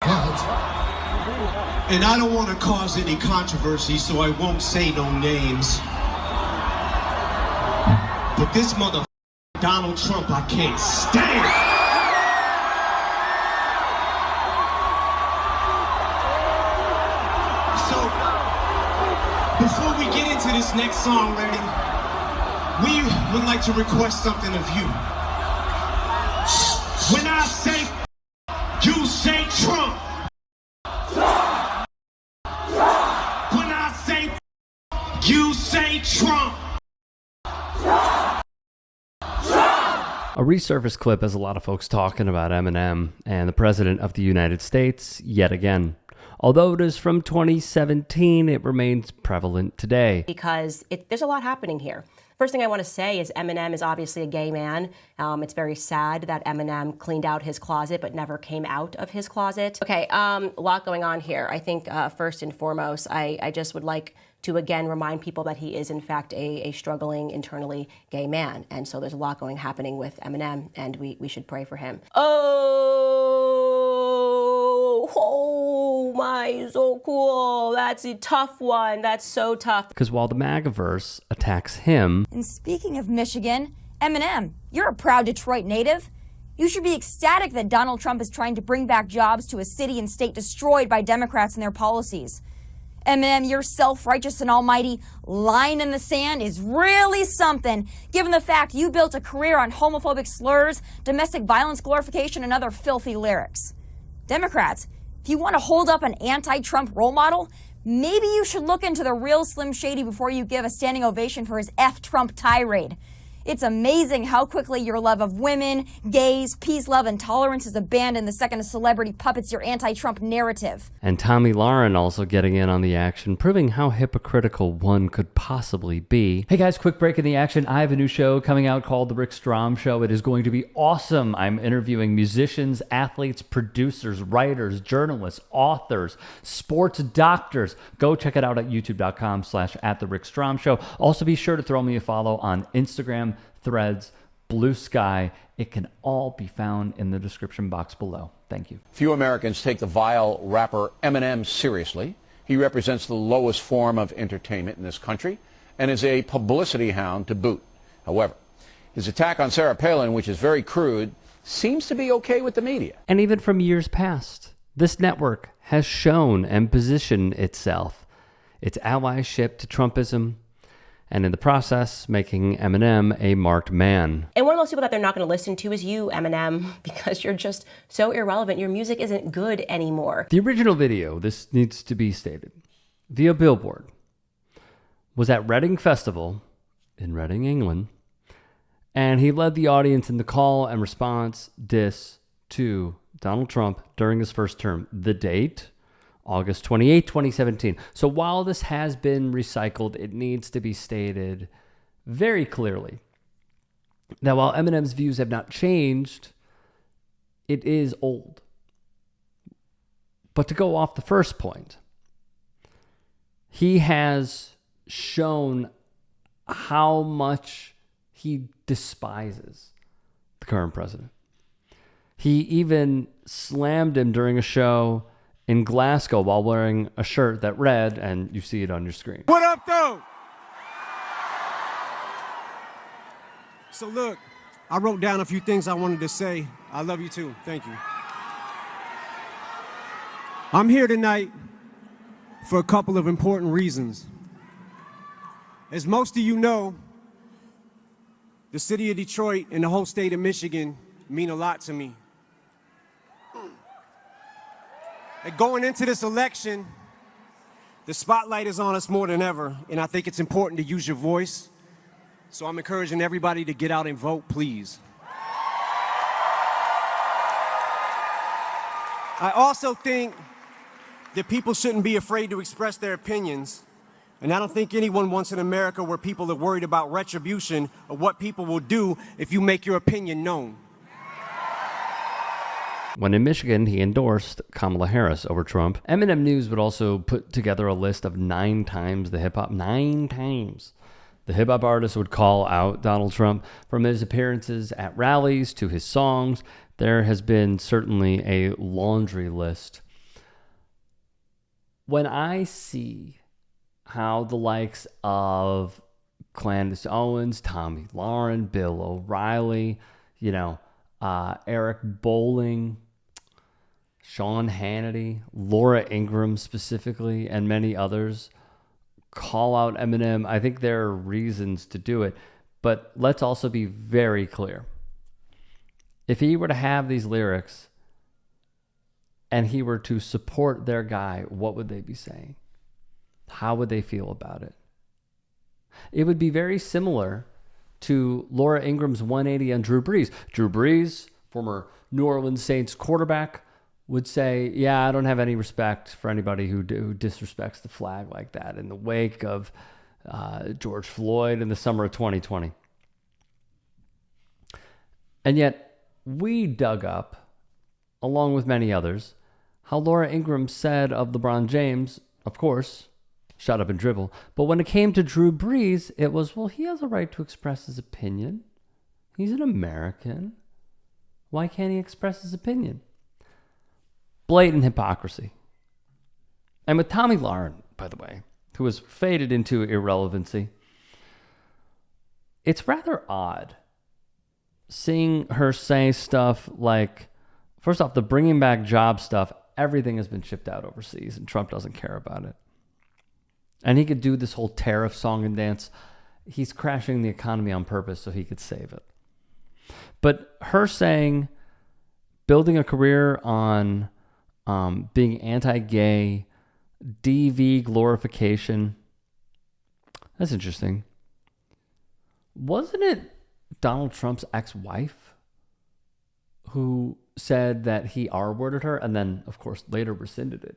But, and I don't want to cause any controversy, so I won't say no names. But this motherfucker, Donald Trump, I can't stand. So, before we get into this next song, Lenny, we would like to request something of you. When I say you say Trump. When I say you say Trump. A resurfaced clip has a lot of folks talking about Eminem and the President of the United States yet again. Although it is from 2017, it remains prevalent today. Because there's a lot happening here. First thing I want to say is Eminem is obviously a gay man. It's very sad that Eminem cleaned out his closet but never came out of his closet. Okay, a lot going on here. I think first and foremost, I just would like to again remind people that he is in fact a struggling internally gay man. And so there's a lot happening with Eminem, and we should pray for him. Oh my, so cool. That's a tough one. That's so tough. Because while the MAGA-verse attacks him... And speaking of Michigan, Eminem, you're a proud Detroit native. You should be ecstatic that Donald Trump is trying to bring back jobs to a city and state destroyed by Democrats and their policies. Eminem, your self-righteous and almighty line in the sand is really something, given the fact you built a career on homophobic slurs, domestic violence glorification, and other filthy lyrics. Democrats, if you want to hold up an anti-Trump role model, maybe you should look into the real Slim Shady before you give a standing ovation for his F-Trump tirade. It's amazing how quickly your love of women, gays, peace, love, and tolerance is abandoned the second a celebrity puppets your anti-Trump narrative. And Tommy Lauren also getting in on the action, proving how hypocritical one could possibly be. Hey guys, quick break in the action. I have a new show coming out called The Rick Strom Show. It is going to be awesome. I'm interviewing musicians, athletes, producers, writers, journalists, authors, sports doctors. Go check it out at youtube.com/@TheRickStromShow. Also be sure to throw me a follow on Instagram, Threads, Blue Sky. It can all be found in the description box below. Thank you. Few Americans take the vile rapper Eminem seriously. He represents the lowest form of entertainment in this country and is a publicity hound to boot. However, his attack on Sarah Palin, which is very crude, seems to be okay with the media. And even from years past, this network has shown and positioned itself, its allyship to Trumpism, and in the process, making Eminem a marked man. And one of those people that they're not going to listen to is you, Eminem, because you're just so irrelevant. Your music isn't good anymore. The original video, this needs to be stated, via Billboard, was at Reading Festival in Reading, England, and he led the audience in the call and response diss to Donald Trump during his first term. The date? August 28, 2017. So while this has been recycled, it needs to be stated very clearly that while Eminem's views have not changed, it is old. But to go off the first point, he has shown how much he despises the current president. He even slammed him during a show in Glasgow while wearing a shirt that read, and you see it on your screen. What up, though? So look, I wrote down a few things I wanted to say. I love you too. Thank you. I'm here tonight for a couple of important reasons. As most of you know, the city of Detroit and the whole state of Michigan mean a lot to me. And going into this election, the spotlight is on us more than ever, and I think it's important to use your voice. So I'm encouraging everybody to get out and vote, please. I also think that people shouldn't be afraid to express their opinions. And I don't think anyone wants an America where people are worried about retribution or what people will do if you make your opinion known. When in Michigan, he endorsed Kamala Harris over Trump. Eminem News would also put together a list of 9 times the hip-hop artist would call out Donald Trump. From his appearances at rallies to his songs, there has been certainly a laundry list when I see how the likes of Candace Owens, Tommy Lauren, Bill O'Reilly, Eric Bolling, Sean Hannity, Laura Ingraham specifically, and many others call out Eminem, I think there are reasons to do it. But let's also be very clear. If he were to have these lyrics and he were to support their guy, what would they be saying? How would they feel about it? It would be very similar to Laura Ingram's 180 on Drew Brees. Drew Brees, former New Orleans Saints quarterback, would say, yeah, I don't have any respect for anybody who disrespects the flag like that in the wake of George Floyd in the summer of 2020. And yet we dug up, along with many others, how Laura Ingraham said of LeBron James, of course, shut up and dribble. But when it came to Drew Brees, it was, well, he has a right to express his opinion. He's an American. Why can't he express his opinion? Blatant hypocrisy. And with Tommy Lauren, by the way, who has faded into irrelevancy, it's rather odd seeing her say stuff like, first off, the bringing back job stuff, everything has been shipped out overseas and Trump doesn't care about it. And he could do this whole tariff song and dance. He's crashing the economy on purpose so he could save it. But her saying, building a career on being anti-gay, DV glorification, that's interesting. Wasn't it Donald Trump's ex-wife who said that he R-worded her and then, of course, later rescinded it?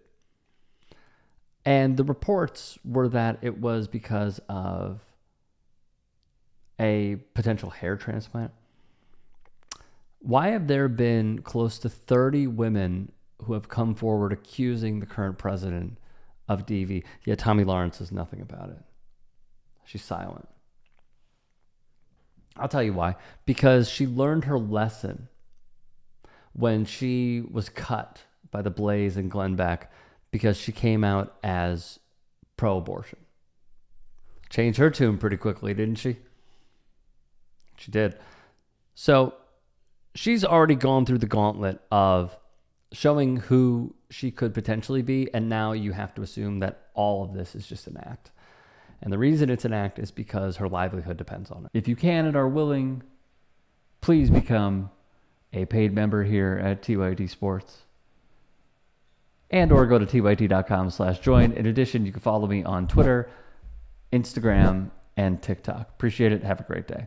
And the reports were that it was because of a potential hair transplant. Why have there been close to 30 women who have come forward accusing the current president of DV, yet Tommy Lauren says nothing about it? She's silent. I'll tell you why. Because she learned her lesson when she was cut by the Blaze in Glenbeck because she came out as pro-abortion. Changed her tune pretty quickly, didn't she? She did. So she's already gone through the gauntlet of showing who she could potentially be, and now you have to assume that all of this is just an act. And the reason it's an act is because her livelihood depends on it. If you can and are willing, please become a paid member here at TYT Sports. And or go to tyt.com/join. In addition, you can follow me on Twitter, Instagram, and TikTok. Appreciate it. Have a great day.